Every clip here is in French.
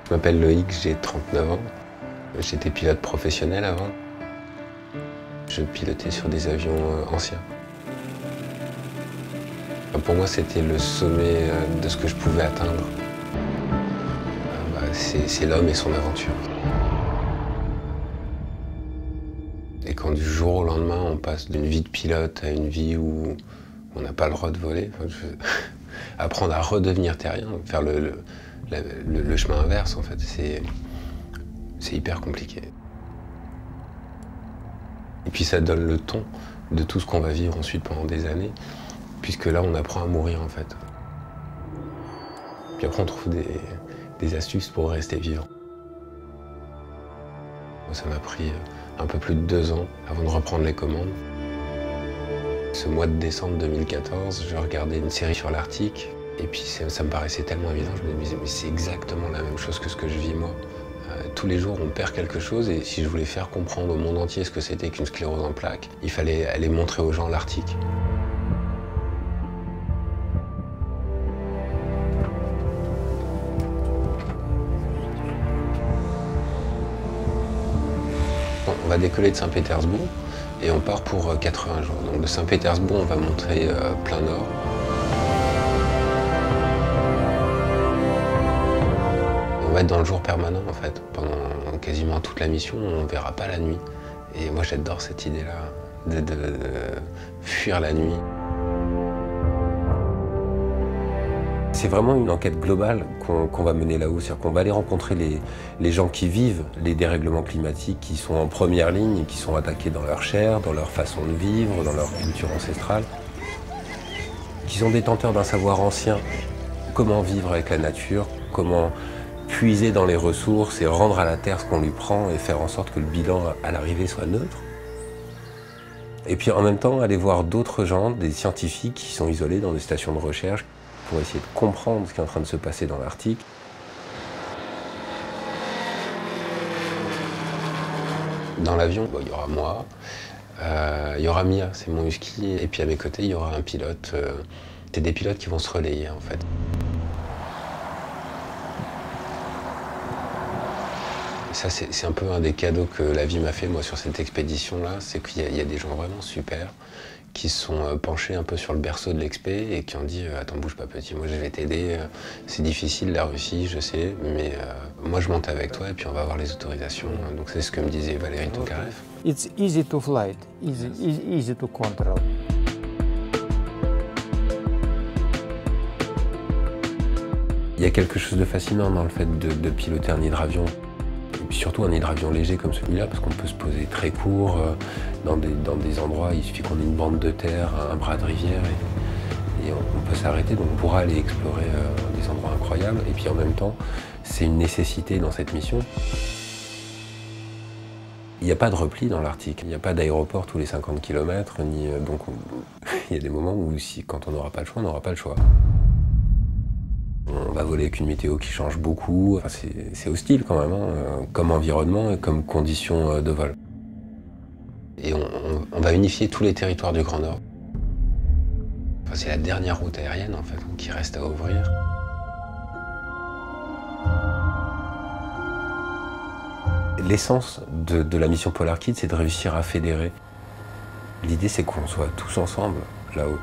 Je m'appelle Loïc, j'ai 39 ans. J'étais pilote professionnel avant. Je pilotais sur des avions anciens. Pour moi, c'était le sommet de ce que je pouvais atteindre. C'est l'homme et son aventure. Et quand du jour au lendemain, on passe d'une vie de pilote à une vie où on n'a pas le droit de voler, apprendre à redevenir terrien, faire le chemin inverse, en fait, c'est hyper compliqué. Et puis ça donne le ton de tout ce qu'on va vivre ensuite pendant des années, puisque là, on apprend à mourir, en fait. Puis après, on trouve des astuces pour rester vivant. Ça m'a pris un peu plus de 2 ans avant de reprendre les commandes. Ce mois de décembre 2014, je regardais une série sur l'Arctique et puis ça me paraissait tellement évident, je me disais mais c'est exactement la même chose que ce que je vis moi. Tous les jours on perd quelque chose et si je voulais faire comprendre au monde entier ce que c'était qu'une sclérose en plaques, il fallait aller montrer aux gens l'Arctique. On va décoller de Saint-Pétersbourg et on part pour 80 jours. Donc de Saint-Pétersbourg, on va monter plein nord. On va être dans le jour permanent en fait. Pendant quasiment toute la mission, on ne verra pas la nuit. Et moi j'adore cette idée-là, de fuir la nuit. C'est vraiment une enquête globale qu'on va mener là-haut. C'est-à-dire qu'on va aller rencontrer les gens qui vivent les dérèglements climatiques, qui sont en première ligne et qui sont attaqués dans leur chair, dans leur façon de vivre, dans leur culture ancestrale, qui sont détenteurs d'un savoir ancien. Comment vivre avec la nature, comment puiser dans les ressources et rendre à la Terre ce qu'on lui prend et faire en sorte que le bilan à l'arrivée soit neutre. Et puis en même temps, aller voir d'autres gens, des scientifiques qui sont isolés dans des stations de recherche, pour essayer de comprendre ce qui est en train de se passer dans l'Arctique. Dans l'avion, il y aura moi, il y aura Mia, c'est mon husky, et puis à mes côtés, il y aura un pilote. C'est des pilotes qui vont se relayer, en fait. Et ça, c'est un peu un des cadeaux que la vie m'a fait, moi, sur cette expédition-là, c'est qu'il y a des gens vraiment super, qui se sont penchés un peu sur le berceau de l'expé et qui ont dit « Attends, bouge pas petit, moi je vais t'aider, c'est difficile la Russie, je sais, mais moi je monte avec toi et puis on va avoir les autorisations. » Donc c'est ce que me disait Valérie Tokarev. It's easy to fly, easy to control. Il y a quelque chose de fascinant dans le fait de piloter un hydravion. Et puis surtout un hydravion léger comme celui-là, parce qu'on peut se poser très court dans des endroits, il suffit qu'on ait une bande de terre, un bras de rivière, et on peut s'arrêter, donc on pourra aller explorer des endroits incroyables. Et puis en même temps, c'est une nécessité dans cette mission. Il n'y a pas de repli dans l'Arctique, il n'y a pas d'aéroport tous les 50 km, donc il y a des moments où quand on n'aura pas le choix, on n'aura pas le choix. On va voler avec une météo qui change beaucoup. Enfin, c'est hostile quand même, hein, comme environnement et comme conditions de vol. Et on va unifier tous les territoires du Grand Nord. Enfin, c'est la dernière route aérienne en fait qui reste à ouvrir. L'essence de la mission Polar Kids, c'est de réussir à fédérer. L'idée, c'est qu'on soit tous ensemble là-haut.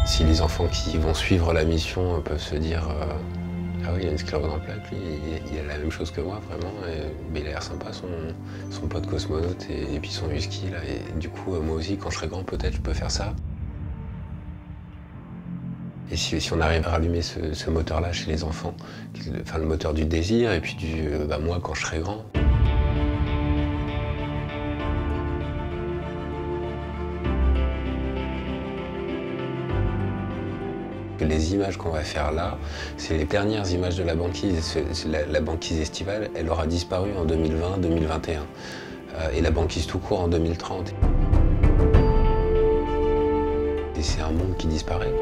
Si les enfants qui vont suivre la mission peuvent se dire ah oui, il y a une sclérose en plaques, lui, il a la même chose que moi, vraiment, mais il a l'air sympa, son pote cosmonaute et puis son husky, là, et du coup, moi aussi, quand je serai grand, peut-être, je peux faire ça. Et si on arrive à rallumer ce moteur-là chez les enfants, enfin, le moteur du désir, et puis moi, quand je serai grand, les images qu'on va faire là, c'est les dernières images de la banquise. La banquise estivale, elle aura disparu en 2020-2021. Et la banquise tout court en 2030. Et c'est un monde qui disparaît.